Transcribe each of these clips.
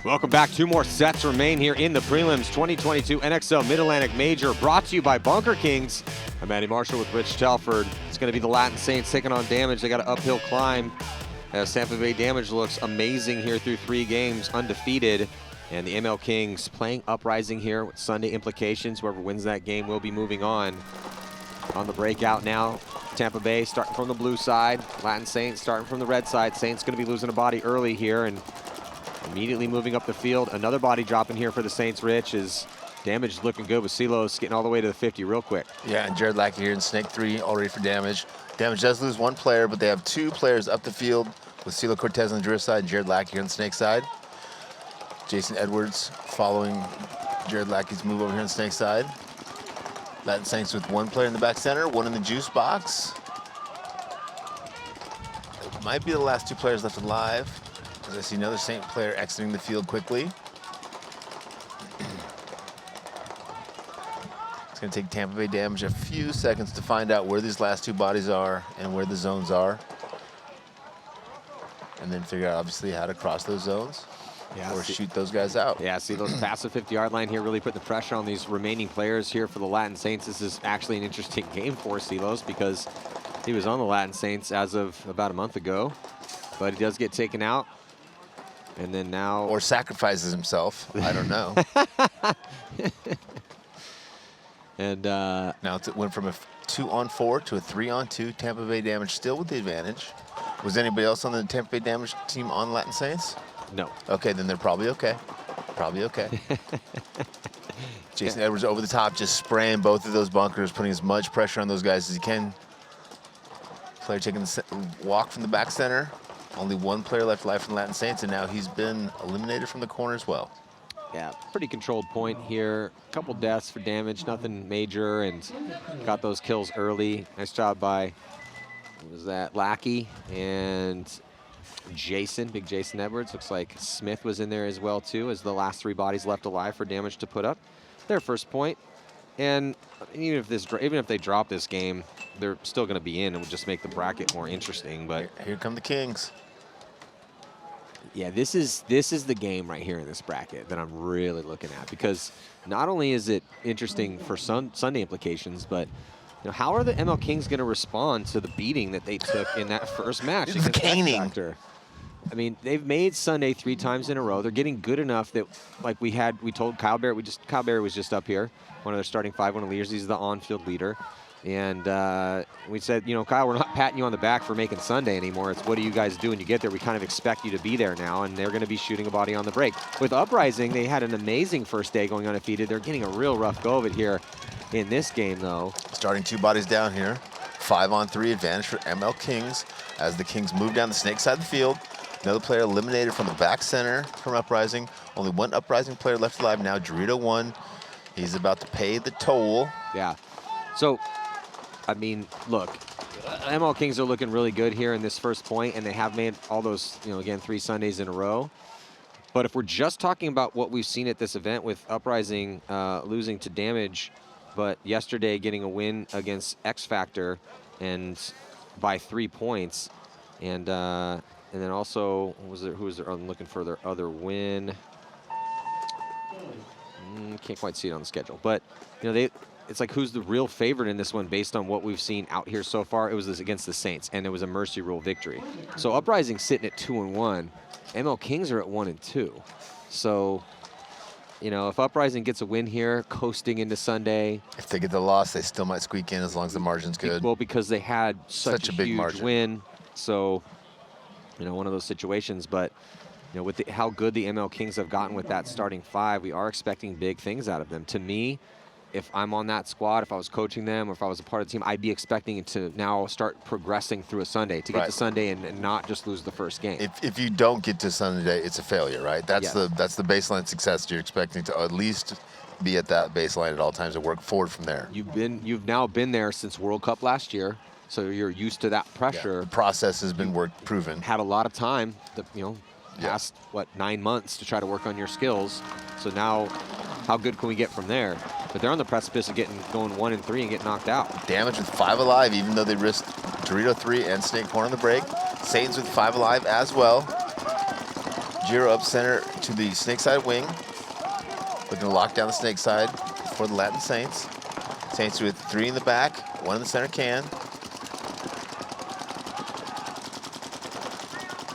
Welcome back. 2 more sets remain here in the prelims. 2022 NXL Mid-Atlantic Major brought to you by MLKings. I'm Andy Marshall with Rich Telford. It's going to be the Latin Saints taking on Damage. They got an uphill climb as Tampa Bay Damage looks amazing here through 3 games, undefeated. And the MLKings playing Uprising here with Sunday implications. Whoever wins that game will be moving on. On the breakout now, Tampa Bay starting from the blue side. Latin Saints starting from the red side. Saints going to be losing a body early here and immediately moving up the field. Another body dropping here for the Saints, Rich, is Damage looking good with Silos getting all the way to the 50 real quick. Yeah, and Jared Lackey here in Snake 3 all ready for Damage. Damage does lose 1 player, but they have 2 players up the field with Silo Cortez on the drift side and Jared Lackey here on the Snake side. Jason Edwards following Jared Lackey's move over here on the Snake side. Latin Saints with 1 player in the back center, 1 in the juice box. It might be the last 2 players left alive, as I see another Saint player exiting the field quickly. It's going to take Tampa Bay Damage a few seconds to find out where these last 2 bodies are and where the zones are. And then figure out, obviously, how to cross those zones. Yeah, or shoot those guys out. Yeah, see those past the 50-yard line here really put the pressure on these remaining players here for the Latin Saints. This is actually an interesting game for Silos because he was on the Latin Saints as of about a month ago, but he does get taken out. And then now... Or sacrifices himself. I don't know. And now it went from a 2-on-4 to a 3-on-2. Tampa Bay Damage still with the advantage. Was anybody else on the Tampa Bay Damage team on Latin Saints? No. Okay, then they're probably okay. Probably okay. Jason Edwards over the top, just spraying both of those bunkers, putting as much pressure on those guys as he can. Player taking the walk from the back center. Only 1 player left alive from Latin Saints, and now he's been eliminated from the corner as well. Yeah, pretty controlled point here. A couple deaths for Damage, nothing major, and got those kills early. Nice job by, what was that, Lackey and Jason, big Jason Edwards. Looks like Smith was in there as well too, as the last 3 bodies left alive for Damage to put up their first point. And even if they drop this game, they're still going to be in. It would just make the bracket more interesting. But here come the Kings. Yeah, this is the game right here in this bracket that I'm really looking at, because not only is it interesting for Sunday implications, but how are the MLKings going to respond to the beating that they took in that first match? The caning. I mean, they've made Sunday 3 times in a row. They're getting good enough that, like we told Kyle Barrett, Kyle Barrett was just up here, one of their starting 5, one of the leaders. He's the on-field leader. And we said, Kyle, we're not patting you on the back for making Sunday anymore. It's what do you guys do when you get there? We kind of expect you to be there now, and they're going to be shooting a body on the break. With Uprising, they had an amazing first day going undefeated. They're getting a real rough go of it here in this game, though. Starting 2 bodies down here. 5-on-3 advantage for MLKings as the Kings move down the Snake side of the field. Another player eliminated from the back center from Uprising. Only 1 Uprising player left alive now, Dorito 1. He's about to pay the toll. Yeah. So, I mean, look, MLKings are looking really good here in this first point, and they have made all those, again, 3 Sundays in a row. But if we're just talking about what we've seen at this event with Uprising losing to Damage, but yesterday getting a win against X Factor and by 3 points, and then also, who was there? I'm looking for their other win. Can't quite see it on the schedule, but it's like, who's the real favorite in this one based on what we've seen out here so far? It was this against the Saints, and it was a mercy rule victory. So Uprising sitting at 2-1, MLKings are at 1-2. So, if Uprising gets a win here, coasting into Sunday. If they get the loss, they still might squeak in as long as the margin's good. Well, because they had such a big huge margin. Win. So, one of those situations. But, with how good the MLKings have gotten with that starting 5, we are expecting big things out of them. To me, if I'm on that squad, if I was coaching them, or if I was a part of the team, I'd be expecting it to now start progressing through a Sunday, to get to Sunday and not just lose the first game. If you don't get to Sunday, it's a failure, right? That's the baseline success. You're expecting to at least be at that baseline at all times and work forward from there. You've now been there since World Cup last year, so you're used to that pressure. Yeah, the process has been proven. Had a lot of time, past 9 months to try to work on your skills. So now, how good can we get from there? But they're on the precipice of going 1-3 and get knocked out. Damage with 5 alive, even though they risked Dorito 3 and Snake Horn on the break. Saints with 5 alive as well. Giro up center to the snake side wing. Looking to lock down the snake side for the Latin Saints. Saints with 3 in the back, 1 in the center can.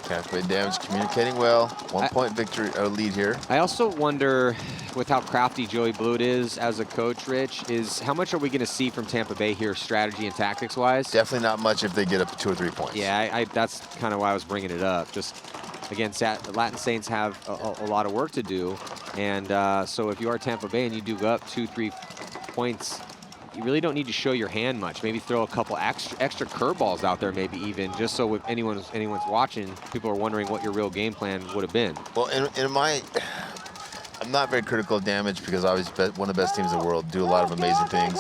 Calculated damage, communicating well. 1 point victory or lead here. I also wonder, with how crafty Joey Blewett is as a coach, Rich, is how much are we going to see from Tampa Bay here, strategy and tactics wise? Definitely not much if they get up to 2 or 3 points. Yeah, that's kind of why I was bringing it up. Just again, the Latin Saints have a lot of work to do, and so if you are Tampa Bay and you do go up 2-3 points, you really don't need to show your hand much. Maybe throw a couple extra curveballs out there, maybe even, just so if anyone's watching, people are wondering what your real game plan would have been. Well, I'm not very critical of damage because obviously one of the best teams in the world, do a lot of amazing things.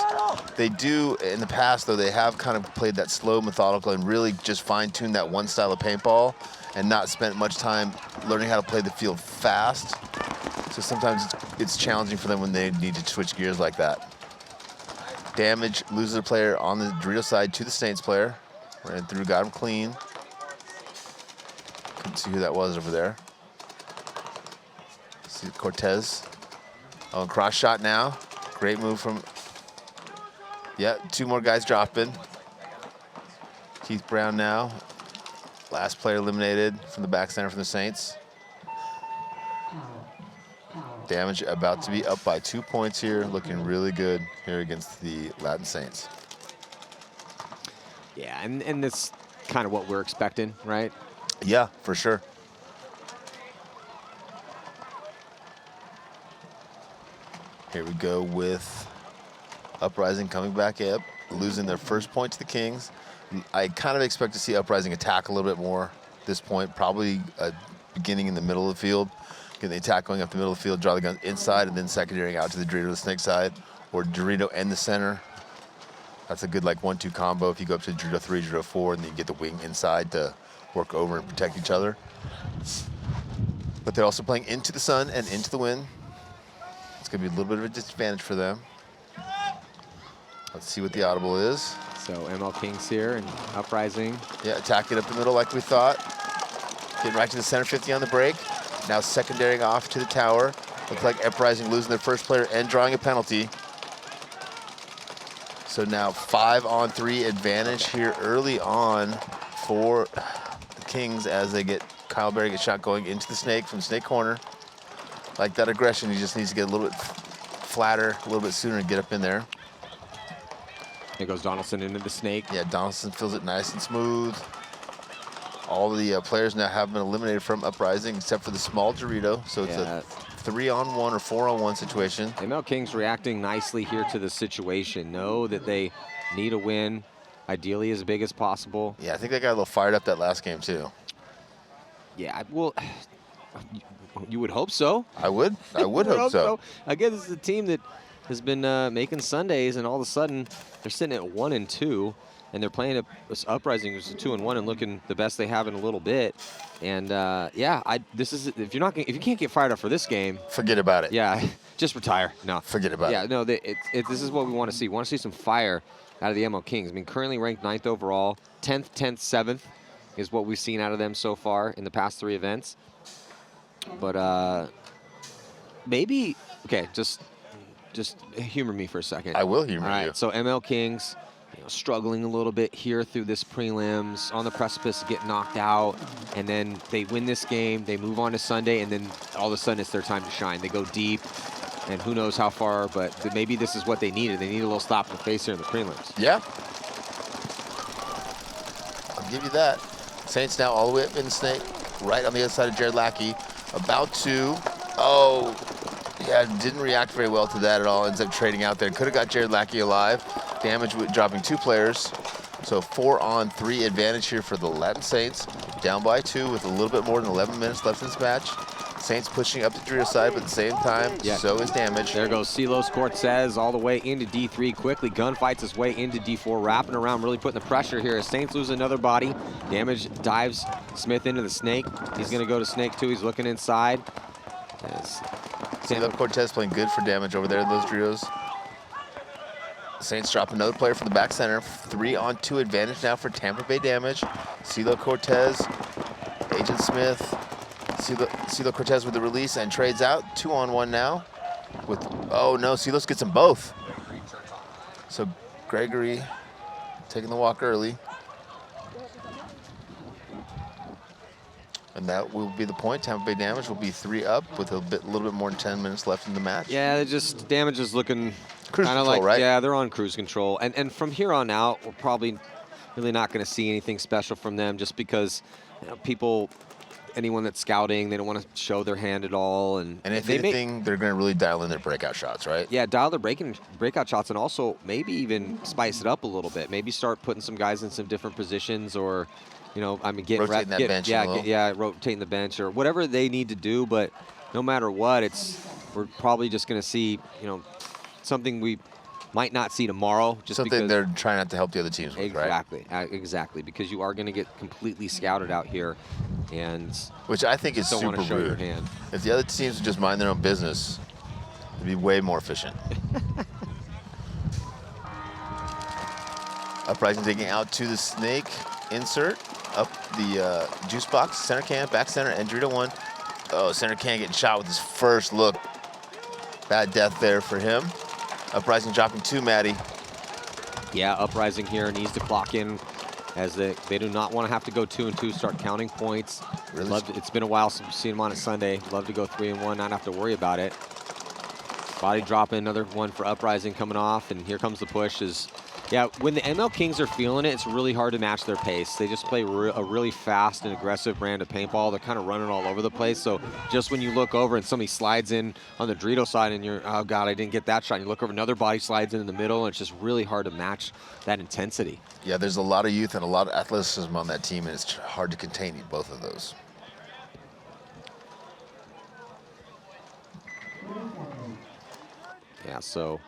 They do, in the past though, they have kind of played that slow, methodical, and really just fine-tuned that one style of paintball and not spent much time learning how to play the field fast. So sometimes it's challenging for them when they need to switch gears like that. Damage loses a player on the Dorito side to the Saints player. Ran through, got him clean. Couldn't see who that was over there. See Cortez. Oh, and cross shot now. Great move from, yeah, 2 more guys dropping. Keith Brown now. Last player eliminated from the back center from the Saints. Damage about to be up by 2 points here, looking really good here against the Latin Saints. Yeah, and that's kind of what we're expecting, right? Yeah, for sure. Here we go with Uprising coming back up, losing their first point to the Kings. I kind of expect to see Uprising attack a little bit more at this point, probably beginning in the middle of the field. Getting the attack going up the middle of the field, draw the gun inside, and then secondarying out to the Dorito, the snake side, or Dorito and the center. That's a good like 1-2 combo if you go up to Dorito 3, Dorito 4, and then you get the wing inside to work over and protect each other. But they're also playing into the sun and into the wind. It's going to be a little bit of a disadvantage for them. Let's see what the audible is. So MLKings here and Uprising. Yeah, attack it up the middle like we thought. Getting right to the center 50 on the break. Now secondarying off to the tower. Looks like Uprising losing their first player and drawing a penalty. So now 5-on-3 advantage here early on for the Kings as they get Kyle Berry gets shot going into the snake from snake corner. Like that aggression, he just needs to get a little bit flatter, a little bit sooner and get up in there. Here goes Donaldson into the snake. Yeah, Donaldson feels it nice and smooth. All the players now have been eliminated from Uprising except for the small Dorito. So it's a 3-on-1 or 4-on-1 situation. MLKings reacting nicely here to the situation. Know that they need a win, ideally as big as possible. Yeah, I think they got a little fired up that last game too. Yeah, well, you would hope so. I would hope so. Again, this is a team that has been making Sundays, and all of a sudden they're sitting at 1-2. And they're playing this Uprising, which is 2-1, and looking the best they have in a little bit. And yeah, this is if you can't get fired up for this game, forget about it. Yeah, just retire. No, forget about it. Yeah, no, this is what we want to see. We want to see some fire out of the MLKings. I mean, currently ranked 9th overall, 10th, 7th is what we've seen out of them so far in the past 3 events. But maybe just humor me for a second. I will humor you. All right, so MLKings. Struggling a little bit here through this prelims, on the precipice to get knocked out, and then they win this game, they move on to Sunday, and then all of a sudden it's their time to shine. They go deep, and who knows how far, but maybe this is what they needed. They need a little slap in the face here in the prelims. Yeah. I'll give you that. Saints now all the way up in the snake, right on the other side of Jared Lackey, about to, oh, yeah, didn't react very well to that at all, ends up trading out there. Could have got Jared Lackey alive. Damage with dropping 2 players. So 4-on-3 advantage here for the Latin Saints. Down by 2 with a little bit more than 11 minutes left in this match. Saints pushing up the Dorito side, but at the same time, so is damage. There goes Silos Cortez all the way into D3 quickly. Gunfights his way into D4, wrapping around, really putting the pressure here as Saints lose another body. Damage dives Smith into the snake. He's going to go to snake 2. He's looking inside. Silos Cortez playing good for damage over there in those Doritos. Saints drop another player from the back center. 3-on-2 advantage now for Tampa Bay damage. CeeLo Cortez, Agent Smith, CeeLo Cortez with the release and trades out. 2-on-1 now. Oh no, CeeLo gets them both. So Gregory taking the walk early. And that will be the point. Tampa Bay Damage will be 3 up with a little bit more than 10 minutes left in the match. Yeah, Damage is looking cruise kind of control, like, right? Yeah, they're on cruise control. And from here on out, we're probably really not going to see anything special from them just because anyone that's scouting, they don't want to show their hand at all. And if anything, they're going to really dial in their breakout shots, right? Yeah, dial their breakout shots and also maybe even spice it up a little bit. Maybe start putting some guys in some different positions or, rotating that bench rotating the bench or whatever they need to do. But no matter what, we're probably just going to see, something we might not see tomorrow. Just something they're trying not to help the other teams with, right? Exactly, because you are going to get completely scouted out here, and which I think is super rude. If the other teams would just mind their own business, it'd be way more efficient. Uprising taking out to the snake insert. Up the juice box, center can, back center, and Dorito 1. Oh, center can getting shot with his first look. Bad death there for him. Uprising dropping 2, Maddie. Yeah, Uprising here needs to clock in as they do not want to have to go 2-2, start counting points. Really? It's been a while since we've seen them on a Sunday. Love to go 3-1, not have to worry about it. Body dropping, another one for Uprising coming off, and here comes the push. Yeah, when the MLKings are feeling it, it's really hard to match their pace. They just play a really fast and aggressive brand of paintball. They're kind of running all over the place. So just when you look over and somebody slides in on the Dorito side and you're, oh God, I didn't get that shot. And you look over, another body slides in the middle, and it's just really hard to match that intensity. Yeah, there's a lot of youth and a lot of athleticism on that team, and it's hard to contain both of those. Yeah, so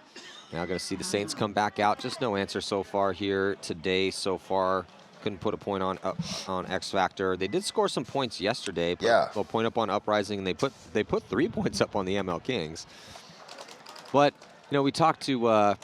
now going to see the Saints come back out. Just no answer so far here today. So far, couldn't put a point on X Factor. They did score some points yesterday. Yeah. A point up on Uprising, and they put 3 points up on the MLKings. But we talked to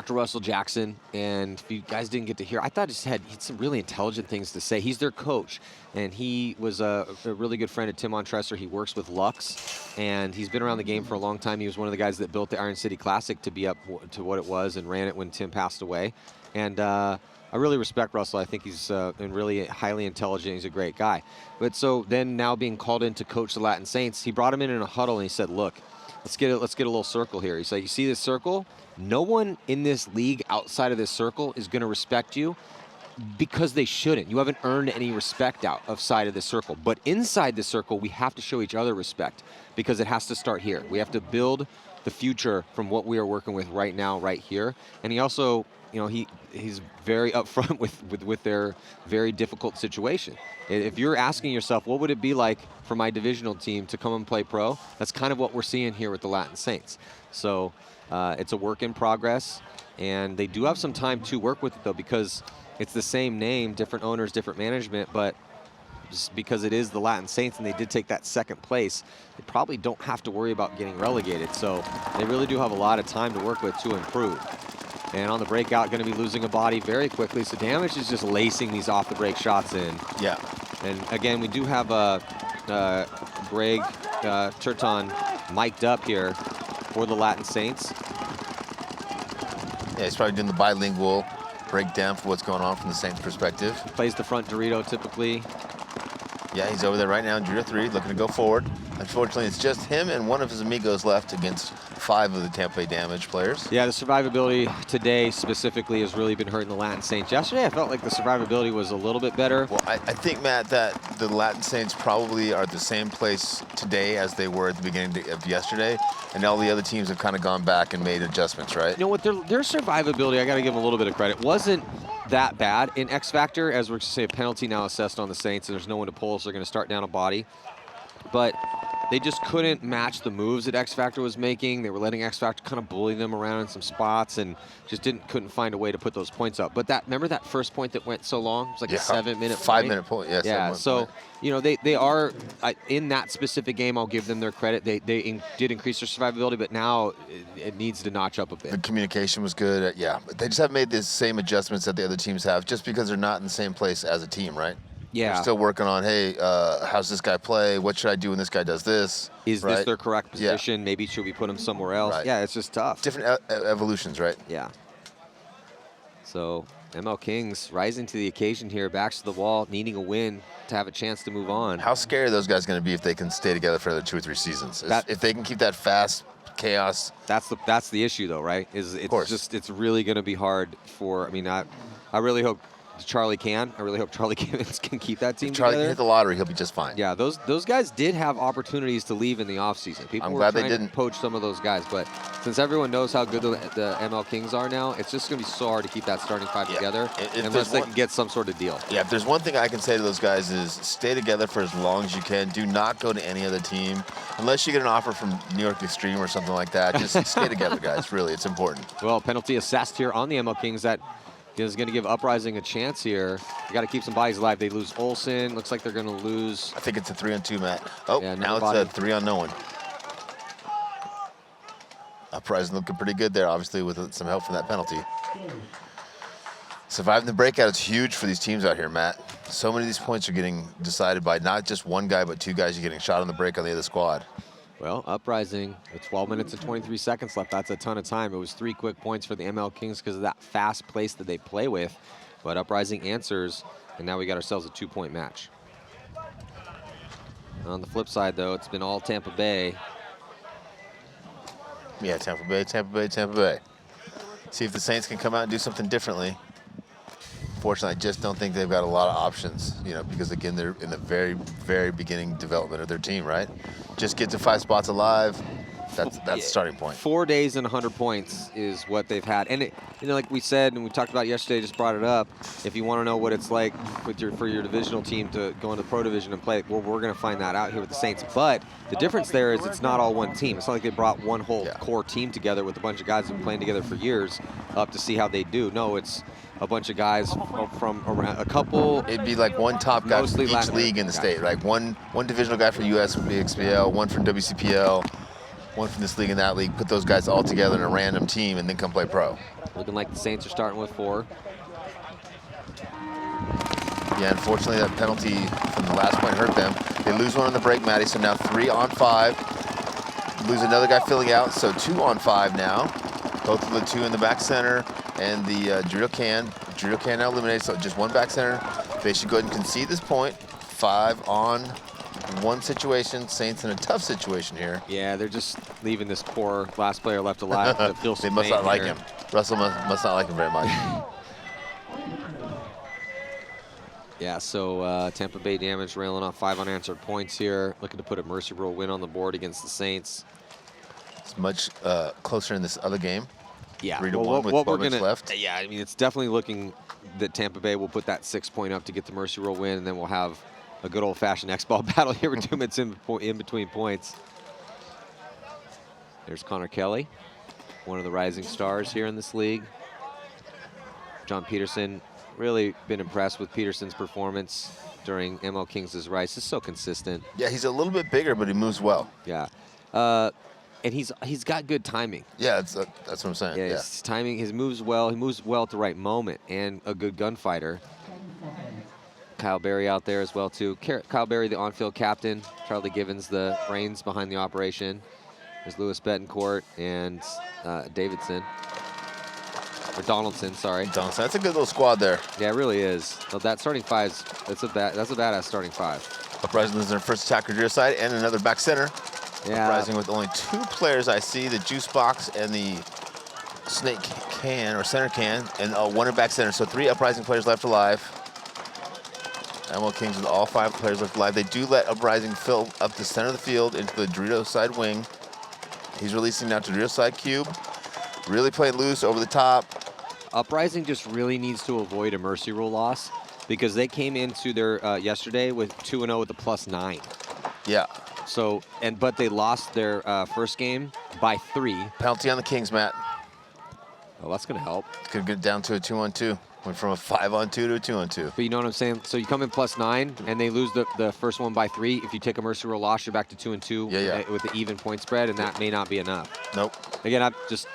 Russell Jackson, and if you guys didn't get to hear, I thought he had some really intelligent things to say. He's their coach, and he was a really good friend of Tim Montresor. He works with Lux, and he's been around the game for a long time. He was one of the guys that built the Iron City Classic to be up to what it was and ran it when Tim passed away. And I really respect Russell. I think he's really highly intelligent. He's a great guy. But so then now being called in to coach the Latin Saints, he brought him in a huddle, and he said, look, let's get a little circle here. He's like, you see this circle? No one in this league outside of this circle is going to respect you because they shouldn't. You haven't earned any respect outside of this circle. But inside the circle, we have to show each other respect because it has to start here. We have to build the future from what we are working with right now, right here. And he also, he's very upfront with their very difficult situation. If you're asking yourself, what would it be like for my divisional team to come and play pro? That's kind of what we're seeing here with the Latin Saints. So it's a work in progress, and they do have some time to work with it, though, because it's the same name, different owners, different management, but just because it is the Latin Saints and they did take that second place, they probably don't have to worry about getting relegated. So they really do have a lot of time to work with to improve. And on the breakout, going to be losing a body very quickly. So Damage is just lacing these off-the-break shots in. Yeah. And again, we do have Greg Turton mic'd up here for the Latin Saints. Yeah, he's probably doing the bilingual breakdown for what's going on from the Saints' perspective. Plays the front Dorito typically. Yeah, he's over there right now in Dorito 3, looking to go forward. Unfortunately, it's just him and one of his amigos left against 5 of the Tampa Bay Damage players. Yeah, the survivability today specifically has really been hurting the Latin Saints. Yesterday, I felt like the survivability was a little bit better. Well, I think, Matt, that the Latin Saints probably are at the same place today as they were at the beginning of yesterday, and all the other teams have kind of gone back and made adjustments, right? You know what, their survivability, I got to give them a little bit of credit, wasn't that bad. In X Factor, as we're going to say, a penalty now assessed on the Saints, and there's no one to pull, so they're going to start down a body. But they just couldn't match the moves that X Factor was making. They were letting X Factor kind of bully them around in some spots and just couldn't find a way to put those points up. But remember that first point that went so long? It was like a 7-minute point. 5-minute point, yes. Yeah, so, they are, in that specific game, I'll give them their credit. They did increase their survivability, but now it needs to notch up a bit. The communication was good, yeah. But they just haven't made the same adjustments that the other teams have just because they're not in the same place as a team, right? Yeah. They're still working on, hey, how's this guy play? What should I do when this guy does this? Is right? this their correct position? Maybe should we put him somewhere else? Right. Yeah, it's just tough. Different evolutions, right? Yeah. So MLKings rising to the occasion here, backs to the wall, needing a win to have a chance to move on. How scary are those guys going to be if they can stay together for another 2 or 3 seasons? If they can keep that fast chaos. That's the issue, though, right? It's really going to be hard for. I mean, I really hope Charlie can. I really hope Charlie Gibbons can keep that team Charlie together. can hit the lottery, he'll be just fine. Yeah, those guys did have opportunities to leave in the offseason. People were trying to poach some of those guys, but since everyone knows how good the MLKings are now, it's just going to be so hard to keep that starting 5 together unless they can get some sort of deal. Yeah, if there's one thing I can say to those guys is stay together for as long as you can. Do not go to any other team unless you get an offer from New York Extreme or something like that. Just stay together, guys. Really, it's important. Well, penalty assessed here on the MLKings that is going to give Uprising a chance here. You got to keep some bodies alive. They lose Olsen. Looks like they're going to lose. I think it's a 3-on-2, Matt. Oh, yeah, now it's a 3-on-no one. Uprising looking pretty good there, obviously, with some help from that penalty. Surviving the breakout is huge for these teams out here, Matt. So many of these points are getting decided by not just one guy, but 2 guys are getting shot on the break on the other squad. Well, Uprising, with 12 minutes and 23 seconds left, that's a ton of time. It was 3 quick points for the MLKings because of that fast pace that they play with. But Uprising answers, and now we got ourselves a 2-point match. On the flip side, though, it's been all Tampa Bay. Yeah, Tampa Bay, Tampa Bay, Tampa Bay. See if the Saints can come out and do something differently. Fortunately, I just don't think they've got a lot of options, you know, because again, they're in the very, very beginning development of their team, right? Just get to 5 spots alive. That's the starting point. 4 days and 100 points is what they've had, and like we said and we talked about yesterday, just brought it up. If you want to know what it's like for your divisional team to go into the Pro Division and play, well, we're going to find that out here with the Saints. But the difference there is it's not all one team. It's not like they brought one whole core team together with a bunch of guys who've been playing together for years up to see how they do. No, it's a bunch of guys from around a couple. It'd be like one top guy from each league in the state, like one divisional guy from USBXPL, one from WCPL, one from this league and that league. Put those guys all together in a random team and then come play pro. Looking like the Saints are starting with 4. Yeah, unfortunately that penalty from the last point hurt them. They lose one on the break, Matty, so now 3-on-5. Lose another guy filling out, so 2-on-5 now. Both of the 2 in the back center and the Dorito can. Dorito can now eliminated, so just 1 back center. They should go ahead and concede this point. 5-on-1 situation. Saints in a tough situation here. Yeah, they're just leaving this poor last player left alive to feel some They must not like here. him. Russell must not like him very much. Yeah, so Tampa Bay Damage railing off 5 unanswered points here. Looking to put a mercy rule win on the board against the Saints. It's much closer in this other game. Yeah, 3-1 with 12 minutes left. Yeah, I mean, it's definitely looking that Tampa Bay will put that 6-point up to get the mercy rule win, and then we'll have a good old-fashioned X-ball battle here with 2 minutes in between points. There's Connor Kelly, one of the rising stars here in this league. John Peterson, really been impressed with Peterson's performance during MLKings' rise. He's so consistent. Yeah, he's a little bit bigger, but he moves well. Yeah. And he's got good timing. Yeah, that's what I'm saying. Yeah, his timing, his moves well. He moves well at the right moment, and a good gunfighter. Kyle Berry out there as well too. Kyle Berry, the on-field captain. Charlie Givens, the brains behind the operation. There's Lewis Betancourt and Davidson. Or Donaldson, sorry. Donaldson, that's a good little squad there. Yeah, it really is. So that starting 5's that's a badass starting 5. Uprising loses their first attacker to your side and another back center. Yeah. Uprising with only 2 players I see, the juice box and the snake can or center can, and 1 in back center. So 3 Uprising players left alive. MLKings with all 5 players left alive. They do let Uprising fill up the center of the field into the Dorito side wing. He's releasing now to Dorito side cube. Really playing loose over the top. Uprising just really needs to avoid a mercy rule loss because they came into their yesterday with 2-0 with a +9. Yeah. So but they lost their first game by 3. Penalty on the Kings, Matt. Well, that's gonna help. Could get down to a 2-on-2. Went from a 5-on-2 to a 2-on-2. But you know what I'm saying? So you come in +9 and they lose the first one by 3. If you take a mercy rule loss, you're back to 2-2 with the even point spread, and that may not be enough. Nope. Again, I'm just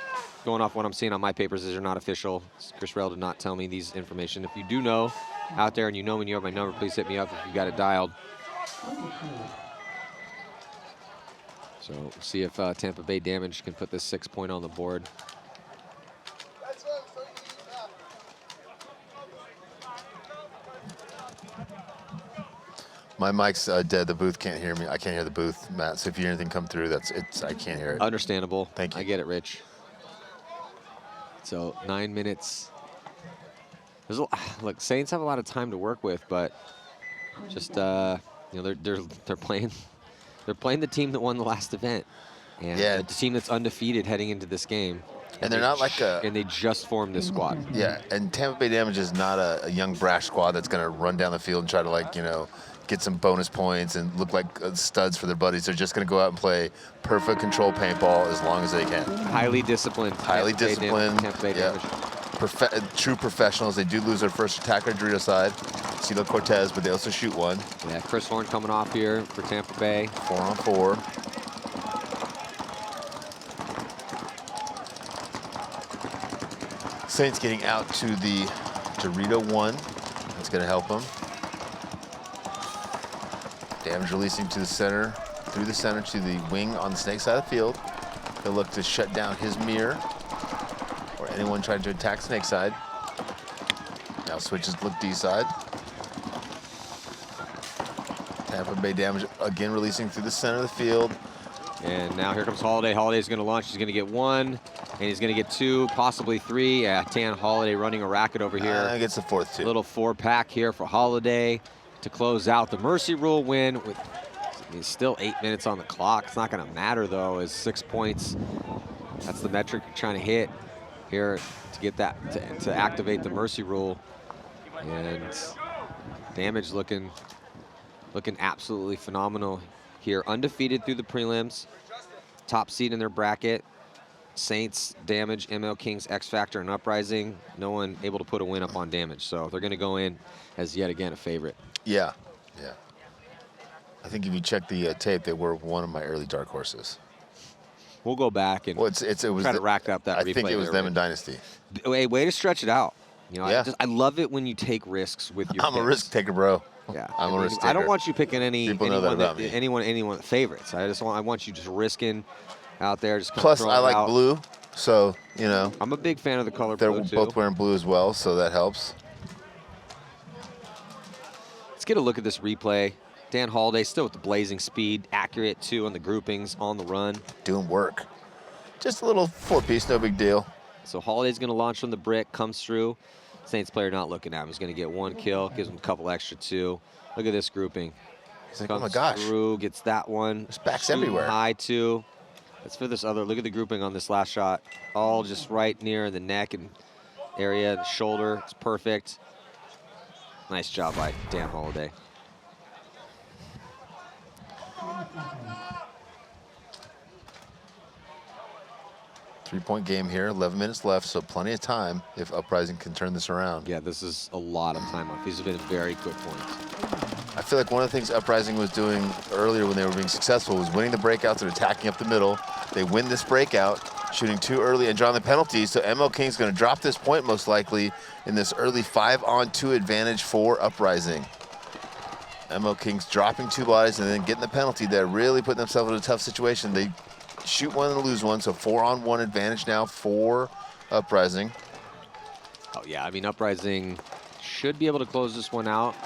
going off what I'm seeing on my papers. These are not official. Chris Rell did not tell me these information. If you do know, out there and you know when you have my number, please hit me up if you got it dialed. So we'll see if Tampa Bay Damage can put this 6-point on the board. My mic's dead. The booth can't hear me. I can't hear the booth, Matt. So if you hear anything come through, I can't hear it. Understandable. Thank you. I get it, Rich. So 9 minutes. Look, Saints have a lot of time to work with, but just you know, they're playing the team that won the last event, and yeah, the team that's undefeated heading into this game. And they're not like a. And they just formed this squad. Yeah, and Tampa Bay Damage is not a young brash squad that's going to run down the field and try to, like, you know, get some bonus points and look like studs for their buddies. They're just going to go out and play perfect control paintball as long as they can. Highly disciplined. Highly disciplined. Tampa Bay Damage. True professionals. They do lose their first attacker on Dorito side, CeeLo Cortez, but they also shoot one. Yeah, Chris Horn coming off here for Tampa Bay. 4-on-4. Saints getting out to the Dorito one. That's going to help them. Damage releasing to the center, through the center to the wing on the snake side of the field. They'll look to shut down his mirror or anyone trying to attack snake side. Now switches to look D side. Tampa Bay Damage again releasing through the center of the field. And now here comes Holiday. Holiday's going to launch. He's going to get one, and he's going to get two, possibly three. Yeah, Tan Holiday running a racket over here. Gets the fourth too. Little 4-pack here for Holiday to close out the Mercy Rule win. With still 8 minutes on the clock. It's not going to matter though, as 6 points. That's the metric you're trying to hit here to get that to activate the Mercy Rule. And Damage looking absolutely phenomenal here. Undefeated through the prelims, top seed in their bracket. Saints, Damage, MLKings, X Factor, and Uprising. No one able to put a win up on Damage, so they're going to go in as yet again a favorite. Yeah, yeah. I think if you check the tape, they were one of my early dark horses. We'll go back and try to rack up that replay. I think it was them in Dynasty. Way to stretch it out. You know, yeah. I love it when you take risks with your I'm picks. A risk taker, bro. Yeah, I'm a risk taker. I don't want you picking anyone favorites. I want you just risking out there. Just plus, I like blue, so you know. I'm a big fan of the color blue. They're both wearing blue as well, so that helps. Let's get a look at this replay. Dan Holiday still with the blazing speed, accurate too on the groupings, on the run. Doing work. Just a little 4-piece, no big deal. So Holiday's going to launch from the brick, comes through. Saints player not looking at him. He's going to get 1 kill, gives him a couple extra 2. Look at this grouping. He's like, oh my gosh. Through, gets that one. There's backs everywhere. High 2. That's for this other. Look at the grouping on this last shot. All just right near the neck and area, the shoulder. It's perfect. Nice job by Dan Holiday. Three-point game here, 11 minutes left, so plenty of time if Uprising can turn this around. Yeah, this is a lot of time left. These have been very quick points. I feel like one of the things Uprising was doing earlier when they were being successful was winning the breakouts and attacking up the middle. They win this breakout, shooting too early and drawing the penalties, so MLKings is going to drop this point most likely in this early 5-on-2 advantage for Uprising. MLKings dropping 2 bodies and then getting the penalty there, really putting themselves in a tough situation. They shoot one and lose one, so 4-on-1 advantage now for Uprising. Oh yeah, I mean Uprising should be able to close this one out.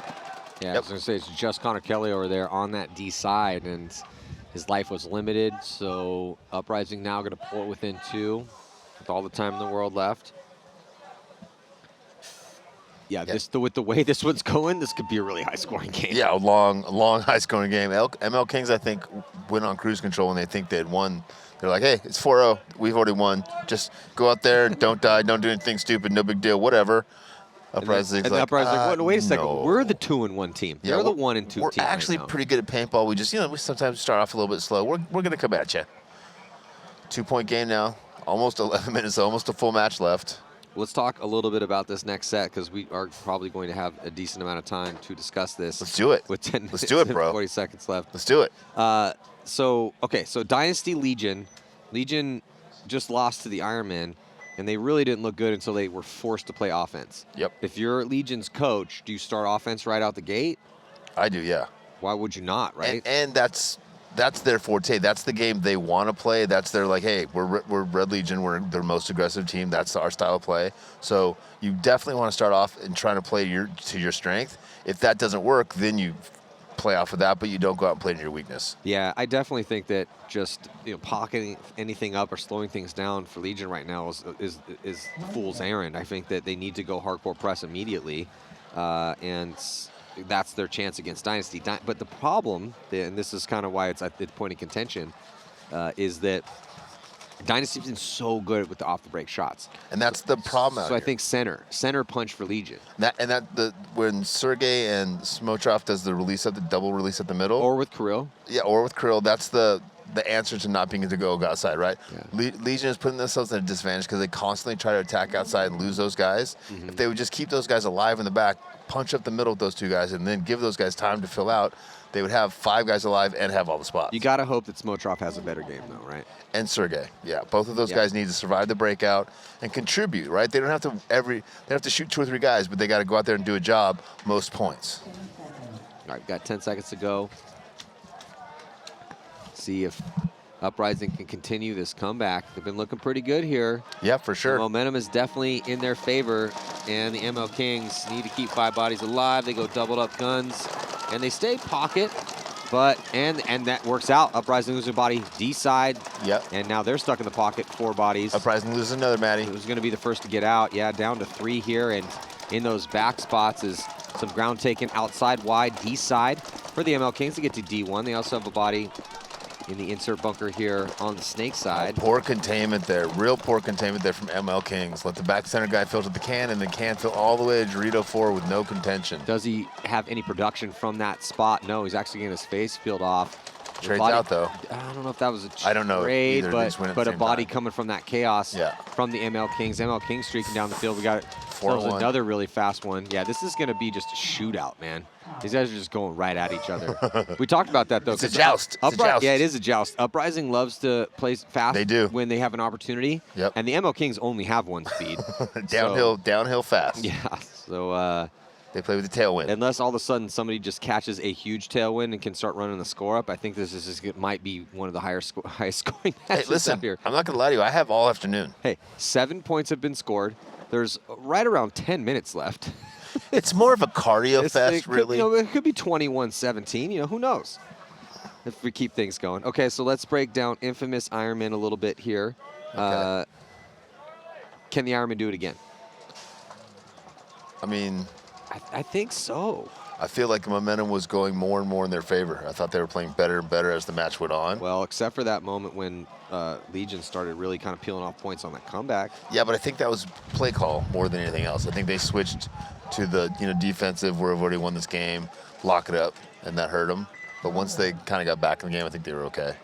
Yeah, I was gonna say it's just Connor Kelly over there on that D side, and his life was limited, so Uprising now gonna pull it within 2 with all the time in the world left. Yeah, with the way this one's going, this could be a really high-scoring game. Yeah, a long, high-scoring game. MLKings, I think, went on cruise control when they think they had won. They're like, hey, it's 4-0. We've already won. Just go out there, don't die, don't do anything stupid, no big deal, whatever. Uprising's like, wait a second. No. We're the 2-1 team. Yeah, they're the 1-2 team. We're actually pretty good at paintball. We just, we sometimes start off a little bit slow. We're going to come at you. 2-point game now. Almost 11 minutes, almost a full match left. Let's talk a little bit about this next set because we are probably going to have a decent amount of time to discuss this. Let's do it. With 10 minutes and 40 seconds left. Let's do it. So Dynasty Legion just lost to the Ironman. and they really didn't look good until they were forced to play offense. Yep. If you're Legion's coach, do you start offense right out the gate? I do, yeah. Why would you not, right? And that's their forte. That's the game they want to play. That's their, like, hey, we're Red Legion. We're their most aggressive team. That's our style of play. So you definitely want to start off and trying to play to your strength. If that doesn't work, then you play off of that, but you don't go out and play to your weakness. Yeah, I definitely think that just pocketing anything up or slowing things down for Legion right now is fool's errand. I think that they need to go hardcore press immediately, and that's their chance against Dynasty. But the problem, and this is kind of why it's at the point of contention, is that Dynasty's been so good with the off-the-break shots. And that's the problem out So I here. think center punch for Legion. When Sergey and Smotrov does the double release at the middle. Or with Kirill. Yeah, or with Kirill, that's the answer to not being able to go outside, right? Yeah. Legion is putting themselves at a disadvantage because they constantly try to attack outside and lose those guys. If they would just keep those guys alive in the back, punch up the middle with those two guys, and then give those guys time to fill out, they would have 5 guys alive and have all the spots. You got to hope that Smotrov has a better game, though, right? And Sergey, yeah, both of those guys need to survive the breakout and contribute, right? They don't have to they have to shoot 2 or 3 guys, but they got to go out there and do a job. Most points. All right, got 10 seconds to go. See if Uprising can continue this comeback. They've been looking pretty good here. Yeah, for sure. The momentum is definitely in their favor, and the MLKings need to keep 5 bodies alive. They go doubled up guns, and they stay pocket, but and that works out. Uprising losing body D side. Yep. And now they're stuck in the pocket, 4 bodies. Uprising loses another, Matty. Who's going to be the first to get out? Yeah, down to 3 here, and in those back spots is some ground taken outside wide D side for the MLKings to get to D1. They also have a body in the insert bunker here on the Snake side. Poor containment there. Real poor containment there from MLKings. Let the back center guy filter the can, and the can fill all the way to Dorito 4 with no contention. Does he have any production from that spot? No, he's actually getting his face peeled off. Trades out, though. I don't know if that was a I don't know trade, either. They just win at but the a same body time. coming from that chaos from the MLKings. MLKings streaking down the field. We got another really fast one. Yeah, this is going to be just a shootout, man. These guys are just going right at each other. We talked about that, though. It's a joust. It's a joust. Yeah, it is a joust. Uprising loves to play fast They do. when they have an opportunity. Yep. And the MLKings only have 1 speed. Downhill fast. Yeah, so they play with the tailwind. unless all of a sudden somebody just catches a huge tailwind and can start running the score up, I think this might be one of the highest scoring matches Hey, listen, up here. I'm not going to lie to you. I have all afternoon. Hey, 7 points have been scored. There's right around 10 minutes left. It's more of a cardio fest, really. It could be 21-17. Who knows if we keep things going. Okay, so let's break down Infamous Ironman a little bit here. Okay. Can the Ironman do it again? I mean, I think so. I feel like the momentum was going more and more in their favor. I thought they were playing better and better as the match went on. Well, except for that moment when Legion started really kind of peeling off points on that comeback. Yeah, but I think that was play call more than anything else. I think they switched to the defensive, we've already won this game, lock it up, and that hurt them. But once they kind of got back in the game, I think they were okay.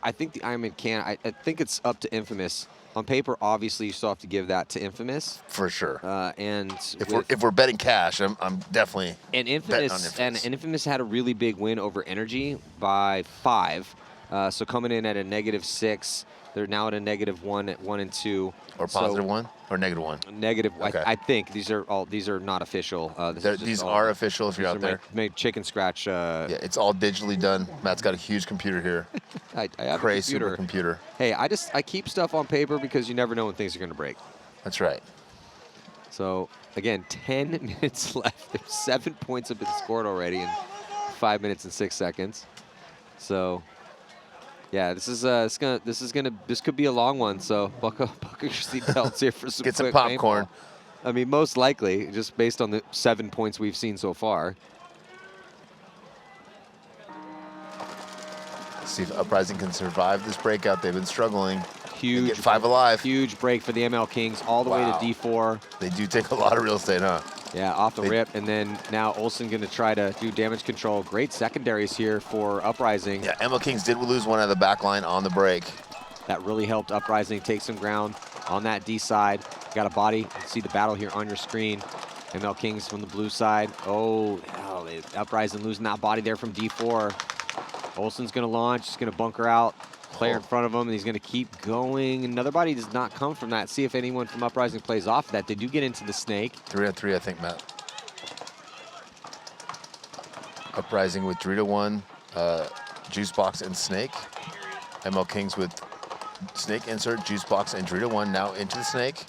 I think the Ironman can. I think it's up to Infamous. On paper, obviously, you still have to give that to Infamous. For sure. And if we're betting cash, I'm definitely and betting on Infamous Infamous. and Infamous had a really big win over Energy by 5. So coming in at a -6, they're now at a -1 at 1 and 2. Or +1 or -1. Negative. Okay. I think these are not official. These are official if you're out there. Made chicken scratch. Yeah, it's all digitally done. Matt's got a huge computer here. I have Crazy a computer. supercomputer. Hey, I keep stuff on paper because you never know when things are going to break. That's right. So again, 10 minutes left. 7 points have been scored already in 5 minutes and 6 seconds. So yeah, this could be a long one. So buckle your seatbelts here for some Get some quick popcorn. paintball. I mean, most likely, just based on the 7 points we've seen so far. See if Uprising can survive this breakout. They've been struggling. Huge. Get 5 alive. Huge break for the MLKings all the way to D4. They do take a lot of real estate, huh? Yeah, off the rip. And then now Olsen going to try to do damage control. Great secondaries here for Uprising. Yeah, MLKings did lose one out of the back line on the break. That really helped Uprising take some ground on that D side. Got a body. You can see the battle here on your screen. MLKings from the blue side. Uprising losing that body there from D4. Olsen's going to launch. He's going to bunker out. Player in front of him, and he's going to keep going. Another body does not come from that. See if anyone from Uprising plays off that. They do get into the snake. 3 on 3, I think, Matt. Uprising with Dorito 1, Juice Box, and Snake. MLKings with Snake insert, Juice Box, and Dorito 1 now into the snake.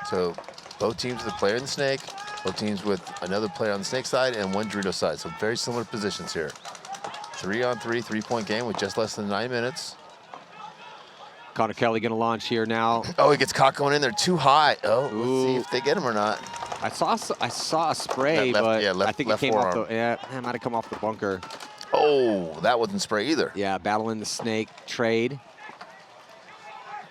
So both teams with a player in the snake, both teams with another player on the snake side, and 1 Dorito side. So very similar positions here. 3 on 3, 3-point game with just less than 9 minutes. Connor Kelly going to launch here now. Oh, he gets caught going in there too high. Oh, let's see if they get him or not. I saw a spray, but I think it came off the, it might have come off the bunker. Oh, that wasn't spray either. Yeah, battling the snake trade.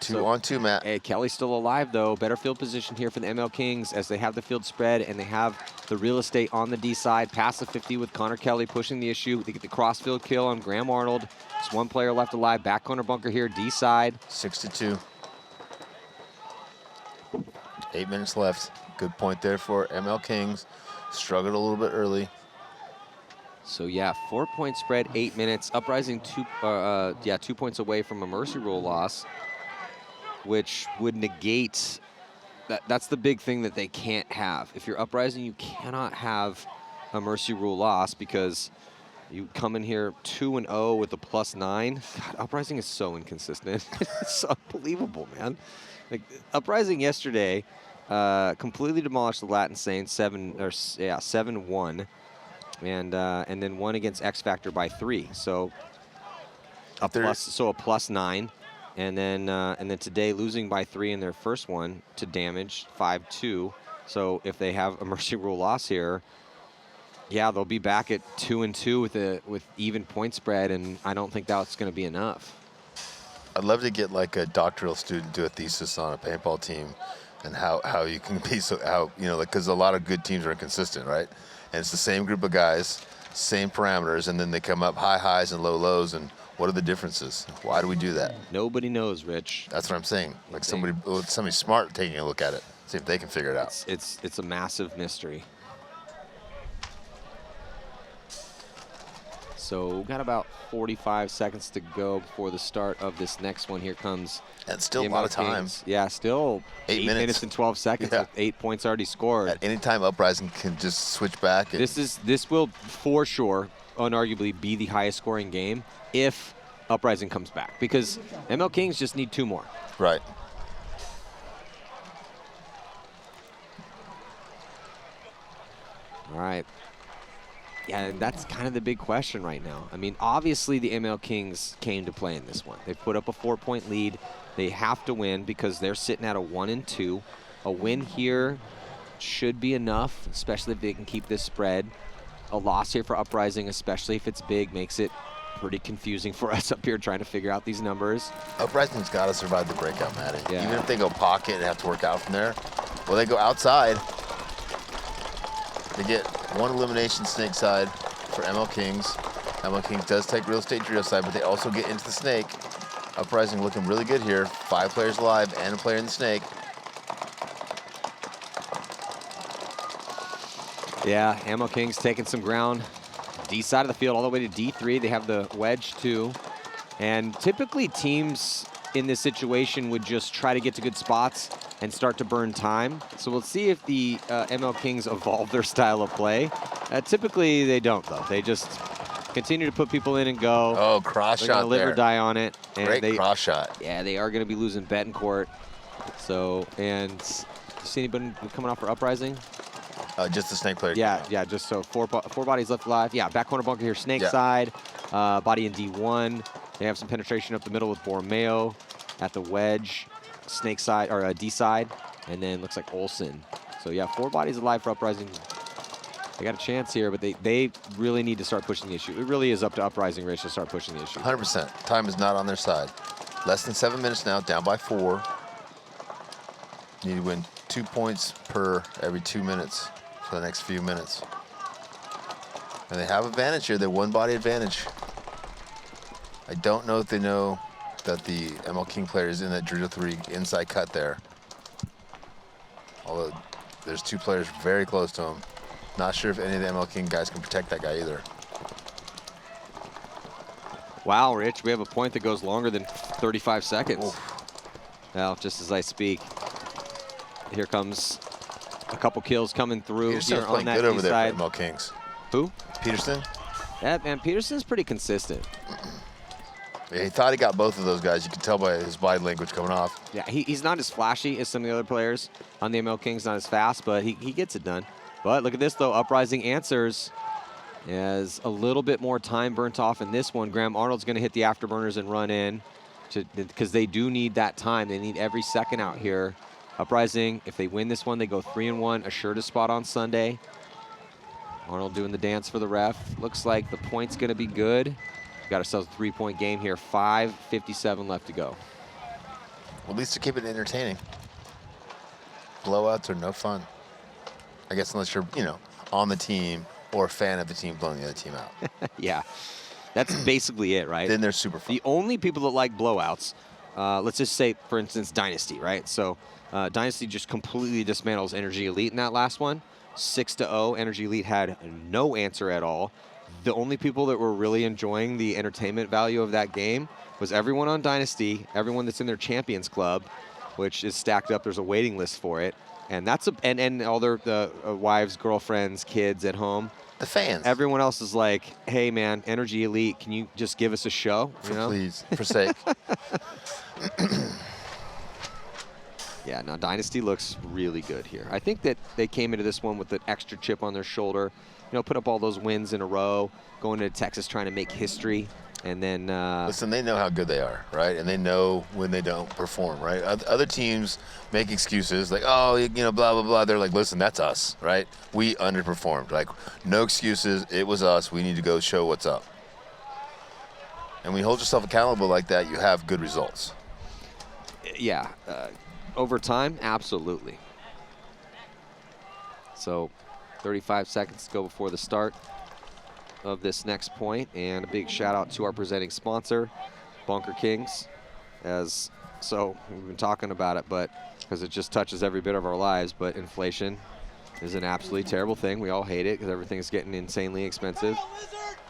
2 on 2, Matt. Hey, Kelly's still alive, though. Better field position here for the MLKings as they have the field spread and they have the real estate on the D side. Past the 50 with Connor Kelly pushing the issue. They get the crossfield kill on Graham Arnold. Just 1 player left alive. Back corner bunker here, D side. 6-2. 8 minutes left. Good point there for MLKings. Struggled a little bit early. So yeah, 4-point spread, 8 minutes. Uprising 2 points away from a mercy rule loss, which would negate that's the big thing that they can't have. If you're Uprising, you cannot have a mercy rule loss because you come in here 2-0 with a +9. God, Uprising is so inconsistent. It's unbelievable, man. Like Uprising yesterday completely demolished the Latin Saints 7-1. And then won against X Factor by 3. So a +9. And then today losing by 3 in their first one to Damage 5-2. So if they have a mercy rule loss here, yeah, they'll be back at 2-2 with even point spread, and I don't think that's going to be enough. I'd love to get like a doctoral student do a thesis on a paintball team and how you can be because a lot of good teams are inconsistent, right? And it's the same group of guys, same parameters, and then they come up high highs and low lows, and what are the differences? Why do we do that? Nobody knows, Rich. That's what I'm saying. Like somebody smart taking a look at it, see if they can figure it out. It's a massive mystery. So we've got about 45 seconds to go before the start of this next one. Here comes. And still a lot of time. Yeah, still 8 minutes and 12 seconds with 8 points already scored. At any time, Uprising can just switch back. This will for sure, unarguably, be the highest scoring game if Uprising comes back, because MLKings just need 2 more. Right. All right. Yeah, and that's kind of the big question right now. I mean, obviously the MLKings came to play in this one. They put up a 4-point lead. They have to win because they're sitting at a 1-2. A win here should be enough, especially if they can keep this spread. A loss here for Uprising, especially if it's big, makes it pretty confusing for us up here trying to figure out these numbers. Uprising's got to survive the breakout, Matty. Yeah. Even if they go pocket and have to work out from there, well, they go outside. They get 1 elimination snake side for MLKings. MLKings does take real estate drill side, but they also get into the snake. Uprising looking really good here. 5 players alive and a player in the snake. Yeah, MLKings taking some ground. D side of the field all the way to D3. They have the wedge too. And typically teams in this situation would just try to get to good spots and start to burn time. So we'll see if the MLKings evolve their style of play. Typically they don't, though. They just continue to put people in and go. Oh, cross shot there. They're going to live or die on it. And Great cross shot. Yeah, they are going to be losing Betancourt. So, and you see anybody coming off for Uprising? Just the snake player. Yeah, just so four bodies left alive. Yeah, back corner bunker here, snake side. Body in D1. They have some penetration up the middle with Borromeo at the wedge, snake side, or D side. And then looks like Olsen. So yeah, 4 bodies alive for Uprising. They got a chance here, but they really need to start pushing the issue. It really is up to Uprising, Rich, to start pushing the issue. 100%. Time is not on their side. Less than 7 minutes now, down by 4. Need to win 2 points per every 2 minutes for the next few minutes. And they have advantage here. They're 1 body advantage. I don't know if they know that the MLKing player is in that Dorito 3 inside cut there. Although there's 2 players very close to him. Not sure if any of the MLKing guys can protect that guy either. Wow, Rich, we have a point that goes longer than 35 seconds. Oof. Well, just as I speak, here comes a couple kills coming through Peterson's here on playing that good over there side. for MLKings. Who? Peterson? Yeah, man, Peterson's pretty consistent. Yeah, he thought he got both of those guys. You can tell by his body language coming off. Yeah, he's not as flashy as some of the other players on the MLKings, not as fast, but he gets it done. But look at this, though. Uprising answers as a little bit more time burnt off in this one. Graham Arnold's going to hit the afterburners and run in because they do need that time. They need every second out here. Uprising, if they win this one, they go 3-1, assured a spot on Sunday. Arnold doing the dance for the ref. Looks like the point's going to be good. Got ourselves a 3-point game here. 5:57 left to go. Well, at least to keep it entertaining. Blowouts are no fun. I guess unless you're, on the team or a fan of the team blowing the other team out. Yeah, that's basically it, right? Then they're super fun. The only people that like blowouts, let's just say, for instance, Dynasty, right? So Dynasty just completely dismantles Energy Elite in that last one. 6-0. Energy Elite had no answer at all. The only people that were really enjoying the entertainment value of that game was everyone on Dynasty, everyone that's in their Champions Club, which is stacked up. There's a waiting list for it. And that's and all their wives, girlfriends, kids at home. The fans. Everyone else is like, hey, man, Energy Elite, can you just give us a show? Please, for sake. Yeah, now Dynasty looks really good here. I think that they came into this one with an extra chip on their shoulder. Put up all those wins in a row, going into Texas trying to make history, and then... Listen, they know how good they are, right? And they know when they don't perform, right? Other teams make excuses like, oh, blah, blah, blah. They're like, listen, that's us, right? We underperformed. Like, no excuses. It was us. We need to go show what's up. And when you hold yourself accountable like that, you have good results. Yeah. Over time, absolutely. So... 35 seconds to go before the start of this next point, and a big shout out to our presenting sponsor, Bunker Kings. We've been talking about it, but because it just touches every bit of our lives, but inflation is an absolutely terrible thing. We all hate it because everything's getting insanely expensive,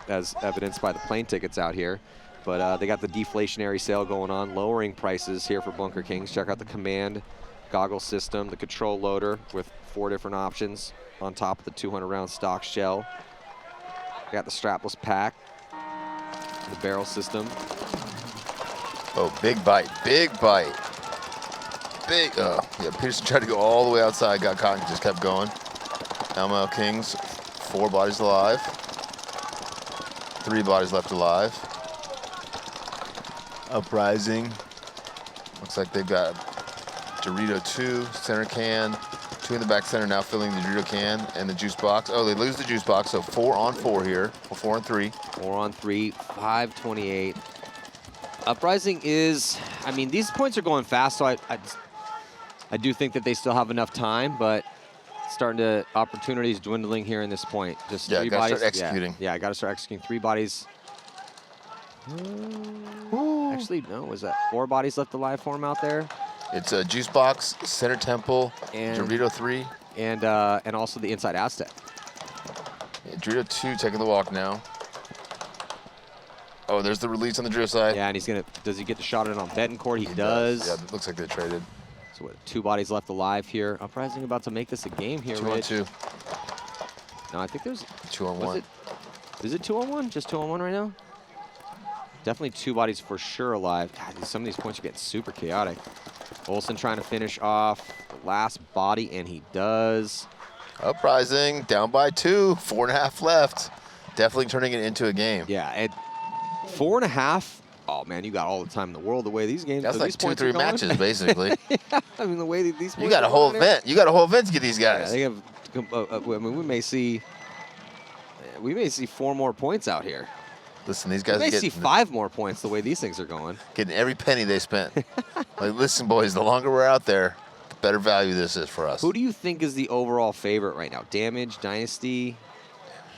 as evidenced by the plane tickets out here. But they got the deflationary sale going on, lowering prices here for Bunker Kings. Check out the Command goggle system, the control loader with 4 different options on top of the 200-round stock shell. Got the strapless pack, the barrel system. Oh, big bite, big bite. Big, yeah, Peterson tried to go all the way outside, got caught and just kept going. MLKings, 4 bodies alive. 3 bodies left alive. Uprising, looks like they've got Dorito 2, center can, 2 in the back center now filling the Dorito can and the juice box. Oh, they lose the juice box, so 4 on 4 here, or 4 on 3. 4 on 3, 5:28. Uprising is, these points are going fast, so I do think that they still have enough time, but opportunities dwindling here in this point. Just 3 bodies. Start executing. Yeah, I got to start executing. 3 bodies. Actually, no, was that 4 bodies left alive for him out there? It's a juice box, center temple, and Dorito 3. And also the inside Aztec. Yeah, Dorito 2 taking the walk now. Oh, there's the release on the Dorito side. Yeah, and does he get the shot in on Betancourt? He does. Yeah, it looks like they traded. So what, 2 bodies left alive here. Uprising about to make this a game here, 2 on 2. No, I think there's 2 on 1. Is it 2 on 1? Just 2 on 1 right now? Definitely 2 bodies for sure alive. God, some of these points are getting super chaotic. Olsen trying to finish off the last body, and he does. Uprising, down by 2, 4.5 left. Definitely turning it into a game. Yeah, at 4.5. Oh man, you got all the time in the world. The way these games, that's like these 2-3 matches basically. Yeah, the way that these. You got a whole event. You got a whole event to get these guys. Yeah, they have. we may see 4 more points out here. Listen, these guys we may see 5 more points the way these things are going. Getting every penny they spent. Like, listen, boys, the longer we're out there, the better value this is for us. Who do you think is the overall favorite right now? Damage, Dynasty?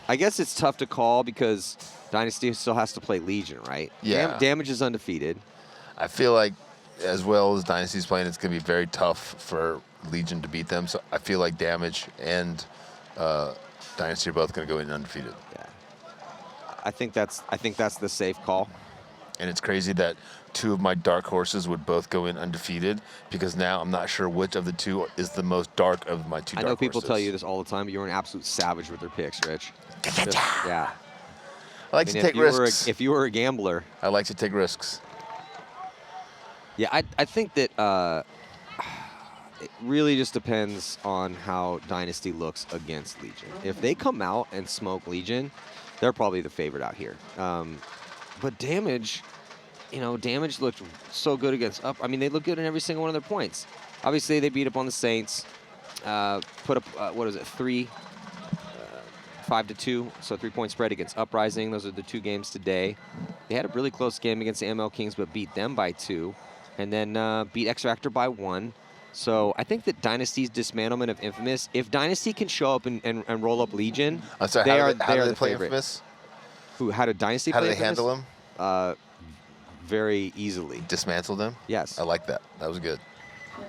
I guess it's tough to call because Dynasty still has to play Legion, right? Yeah. Damage is undefeated. I feel like as well as Dynasty's playing, it's going to be very tough for Legion to beat them. So I feel like Damage and Dynasty are both going to go in undefeated. Yeah. I think that's the safe call. And it's crazy that two of my dark horses would both go in undefeated, because now I'm not sure which of the two is the most dark of my two dark horses. I know people tell you this all the time, but you're an absolute savage with their picks, Rich. Yeah. I like to take risks. If you were a gambler. I like to take risks. Yeah, I think that it really just depends on how Dynasty looks against Legion. If they come out and smoke Legion, they're probably the favorite out here. But Damage, Damage looked so good against Up. I mean, they look good in every single one of their points. Obviously, they beat up on the Saints, put up, 5-2, so 3-point spread against Uprising. Those are the two games today. They had a really close game against the MLKings, but beat them by 2, and then beat X Factor by 1. So I think that Dynasty's dismantlement of Infamous, if Dynasty can show up and roll up Legion, I'm sorry, they how are do they the play favorite. Infamous? How did Dynasty How play do they Infamous? handle them? Very easily. Dismantle them? Yes. I like that. That was good.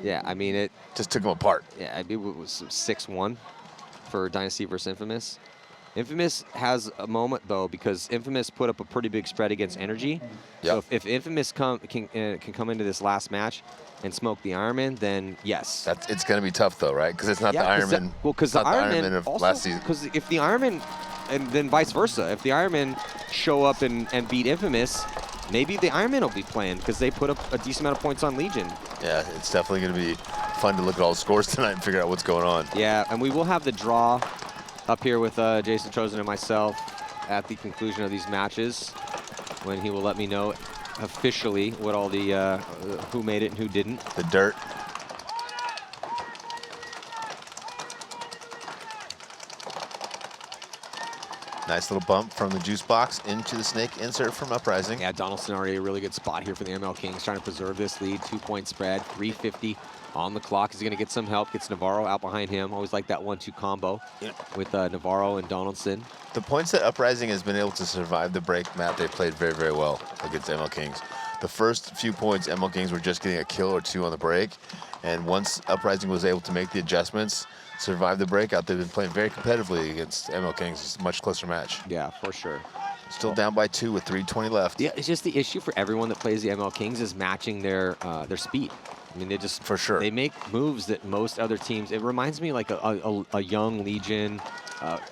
Yeah, I mean it. Just took them apart. Yeah, it was 6-1 for Dynasty versus Infamous. Infamous has a moment though, because Infamous put up a pretty big spread against Energy. Yep. So if Infamous can come into this last match and smoke the Ironman, then yes. It's going to be tough though, right? Because it's not the Ironman. Because the Ironman of last season. Because if the Ironman, and then vice versa, if the Ironman show up and beat Infamous, maybe the Ironman will be playing because they put up a decent amount of points on Legion. Yeah, it's definitely going to be fun to look at all the scores tonight and figure out what's going on. Yeah, and we will have the draw up here with Jason Trozen and myself at the conclusion of these matches, when he will let me know officially what all the who made it and who didn't. The dirt. Nice little bump from the juice box into the snake insert from Uprising. Yeah, Donaldson already a really good spot here for the MLKings, trying to preserve this lead. 2-point spread, 3:50 on the clock. He's going to get some help. Gets Navarro out behind him. Always like that 1-2 combo with Navarro and Donaldson. The points that Uprising has been able to survive the break, Matt, they played very, very well against MLKings. The first few points, MLKings were just getting a kill or two on the break. And once Uprising was able to make the adjustments, survive the breakout, they've been playing very competitively against MLKings. It's a much closer match. Yeah, for sure. Still down by 2 with 3:20 left. Yeah, it's just the issue for everyone that plays the MLKings is matching their speed. I mean, they just for sure they make moves that most other teams. It reminds me like a young Legion,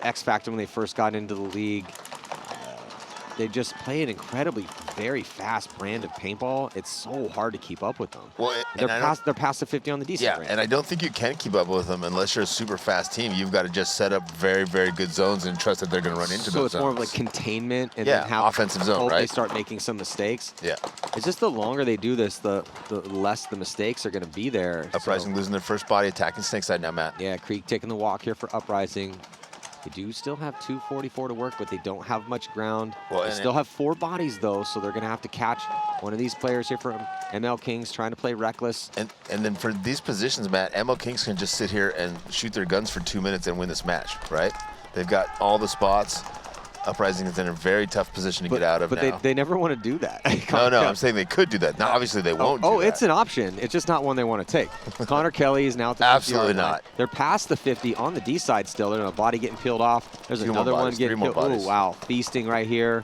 X Factor when they first got into the league. They just play an incredibly, very fast brand of paintball. It's so hard to keep up with them. Well, they're past the 50 on the decent brand. And I don't think you can keep up with them unless you're a super fast team. You've got to just set up very, very good zones and trust that they're going to run into those zones. So it's more of like containment and then how offensive zone, right? They start making some mistakes. Yeah. It's just the longer they do this, the less the mistakes are going to be there. Uprising losing their first body, attacking snake side now, Matt. Yeah, Creek taking the walk here for Uprising. They do still have 244 to work, but they don't have much ground. Well, they still have 4 bodies, though, so they're going to have to catch one of these players here from MLKings trying to play reckless. And then for these positions, Matt, MLKings can just sit here and shoot their guns for 2 minutes and win this match, right? They've got all the spots. Uprising is in a very tough position to get out of now. But they never want to do that. No, I'm saying they could do that. Now, obviously, they won't do that. It's an option. It's just not one they want to take. Connor Kelly is now at the 50 Absolutely not. line. They're past the 50 on the D side still. There's a body getting peeled off. There's another one getting peeled. Oh, wow. Feasting right here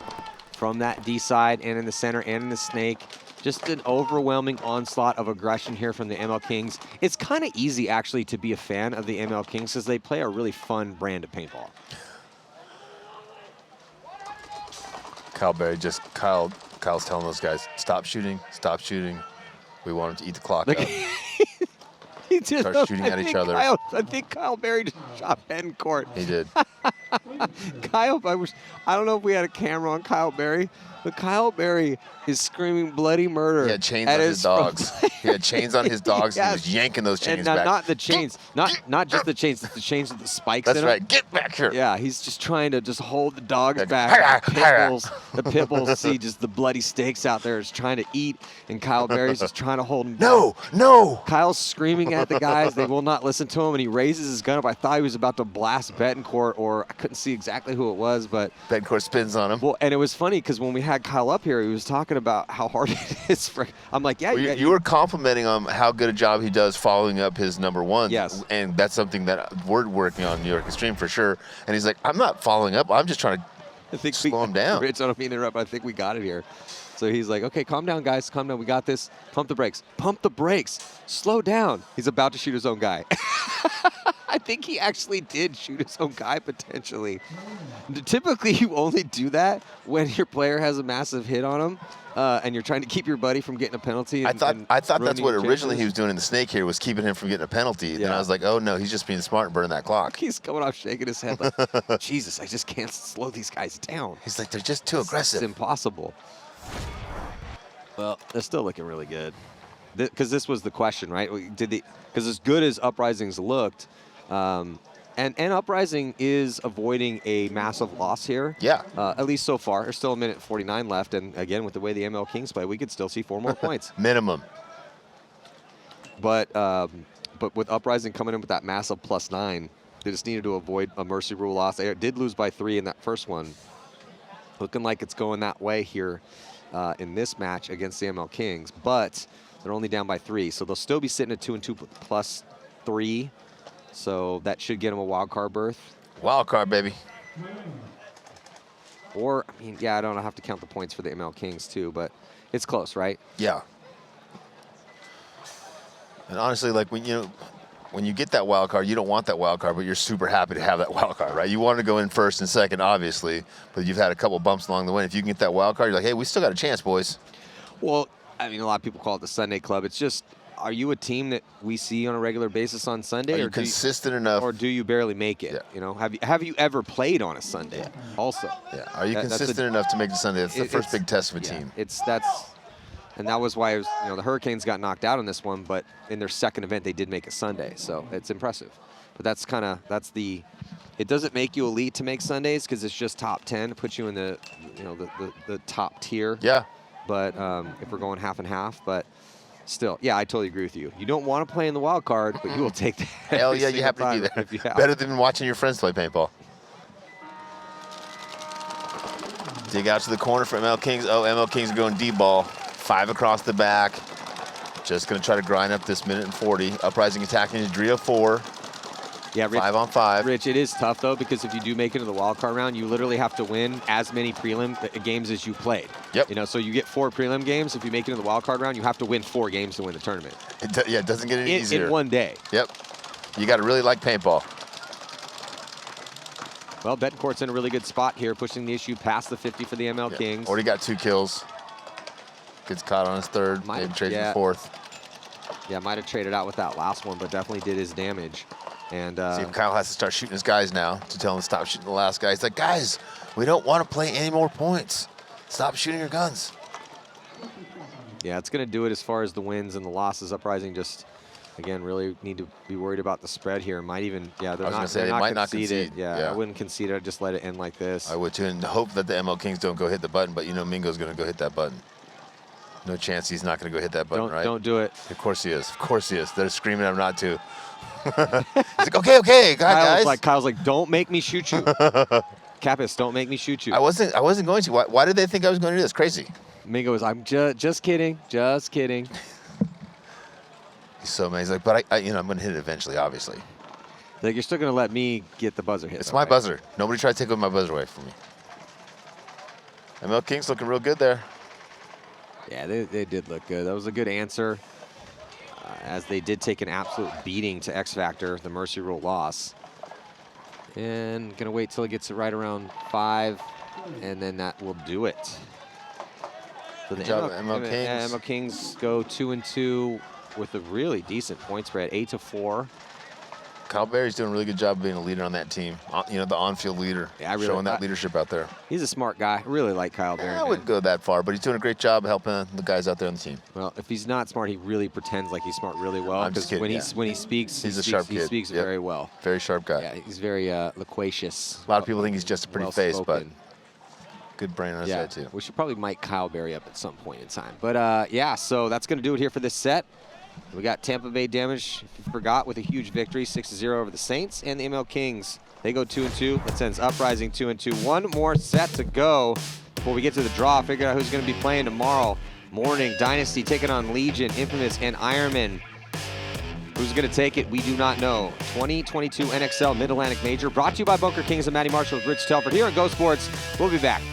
from that D side and in the center and in the snake. Just an overwhelming onslaught of aggression here from the MLKings. It's kind of easy, actually, to be a fan of the MLKings because they play a really fun brand of paintball. Kyle Berry Kyle's telling those guys, stop shooting. We want them to eat the clock up. He just start shooting at each other. I think Kyle Berry just shot Ben Court. He did. Kyle, I don't know if we had a camera on Kyle Berry, but Kyle Berry is screaming bloody murder. He had chains on his dogs. He had chains on his dogs and he was yanking those chains back. Not the chains, not just the chains, it's the chains with the spikes That's in them. right. Get back here. Yeah, he's just trying to just hold the dogs back. The pit bulls see just the bloody stakes out there. Is trying to eat, and Kyle Berry's just trying to hold him down. No. Kyle's screaming at the guys. They will not listen to him, and he raises his gun up. I thought he was about to blast Betancourt, or I couldn't see exactly who it was, but Betancourt spins on him. Well, and it was funny because when we had Kyle up here, he was talking about how hard it is for. I'm like, yeah. Well, you were complimenting him how good a job he does following up his #1. Yes. And that's something that we're working on New York Extreme for sure. And he's like, I'm not following up. I'm just trying to slow him down. Rich, I don't mean to interrupt, but I think we got it here. So he's like, okay, calm down, guys. Calm down. We got this. Pump the brakes. Pump the brakes. Slow down. He's about to shoot his own guy. I think he actually did shoot his own guy potentially. Typically, you only do that when your player has a massive hit on him and you're trying to keep your buddy from getting a penalty. I thought that's what originally he was doing in the snake here, was keeping him from getting a penalty. Yeah. And I was like, oh, no, he's just being smart and burning that clock. He's coming off shaking his head like, Jesus, I just can't slow these guys down. He's like, they're just too aggressive. It's impossible. Well, they're still looking really good. Because this was the question, right? Because as good as Uprising's looked, and Uprising is avoiding a massive loss here. Yeah. At least so far. There's still 1:49 left, and again, with the way the MLKings play, we could still see 4 more points. Minimum. But with Uprising coming in with that massive +9, they just needed to avoid a mercy rule loss. They did lose by 3 in that first one. Looking like it's going that way here in this match against the MLKings, but they're only down by 3, so they'll still be sitting at 2-2 +3. So that should get them a wild card berth. Wild card, baby. Or, I mean, yeah, I don't have to count the points for the MLKings too, but it's close, right? Yeah. And honestly, like when you get that wild card, you don't want that wild card, but you're super happy to have that wild card, right? You want to go in first and second, obviously, but you've had a couple bumps along the way. If you can get that wild card, you're like, hey, we still got a chance, boys. Well, I mean, a lot of people call it the Sunday Club. It's just, are you a team that we see on a regular basis on Sunday? Are you consistent enough? Or do you barely make it? Yeah. You know, have you ever played on a Sunday? Yeah. Also. Yeah. Are you consistent enough to make the Sunday? That's the first big test of a team. And that was why it was, the Hurricanes got knocked out on this one, but in their second event they did make a Sunday, so it's impressive. But it doesn't make you elite to make Sundays because it's just top 10, it puts you in the the top tier. Yeah. But if we're going half and half, but. Still, yeah, I totally agree with you. You don't want to play in the wild card, but you will take that. Hell yeah, you have to be there. Better than watching your friends play paintball. Dig out to the corner for MLKings. Oh, MLKings are going D-ball. 5 across the back. Just going to try to grind up this 1:40. Uprising attacking to Drea 4. Yeah, Rich, 5 on 5. Rich, it is tough, though, because if you do make it to the wild card round, you literally have to win as many prelim games as you played. Yep. So you get 4 prelim games. If you make it to the wild card round, you have to win 4 games to win the tournament. It doesn't get any easier. In one day. Yep. You got to really like paintball. Well, Betancourt's in a really good spot here, pushing the issue past the 50 for the MLKings. Already got 2 kills. Gets caught on his 3rd. Maybe trades the 4th. Yeah, might have traded out with that last one, but definitely did his damage. And see if Kyle has to start shooting his guys now to tell him to stop shooting the last guy. He's like, guys, we don't want to play any more points. Stop shooting your guns. Yeah, it's going to do it as far as the wins and the losses. Uprising just, again, really need to be worried about the spread here. Might even, they're not conceded. Yeah, I wouldn't concede it. I'd just let it end like this. I would too, and hope that the MLKings don't go hit the button, but Mingo's going to go hit that button. No chance he's not going to go hit that button, right? Don't do it. Of course he is. Of course he is. They're screaming at him not to. He's like, okay, guys. Kyle's like, don't make me shoot you. Kappas, don't make me shoot you. I wasn't going to. Why did they think I was going to do this? Crazy. Mingo was, I'm just kidding, just kidding. He's so mad. He's like, but I'm going to hit it eventually, obviously. Like, you're still going to let me get the buzzer hit. It's my buzzer. Nobody tried to take my buzzer away from me. MLKings looking real good there. Yeah, they did look good. That was a good answer, as they did take an absolute beating to X Factor, the Mercy Rule loss. And gonna wait till it gets it right around 5, and then that will do it. So the MLKings go 2-2 with a really decent point spread, 8-4. Kyle Berry's doing a really good job being a leader on that team. The on-field leader, showing that leadership out there. He's a smart guy. I really like Kyle Berry. I wouldn't go that far, but he's doing a great job helping the guys out there on the team. Well, if he's not smart, he really pretends like he's smart really well. I'm just kidding, when he speaks, he's a sharp kid. He speaks very well. Very sharp guy. Yeah, he's very loquacious. A lot of people think he's just a pretty face, but good brain on his head, too. We should probably mic Kyle Berry up at some point in time. But, yeah, so that's going to do it here for this set. We got Tampa Bay Damage, if you forgot, with a huge victory, 6-0 over the Saints. And the MLKings, they go 2-2. That sends Uprising 2-2. One more set to go before we get to the draw. Figure out who's going to be playing tomorrow morning. Dynasty taking on Legion, Infamous, and Ironman. Who's going to take it? We do not know. 2022 NXL Mid-Atlantic Major, brought to you by Bunker Kings and Matty Marshall with Rich Telford here on Go Sports. We'll be back.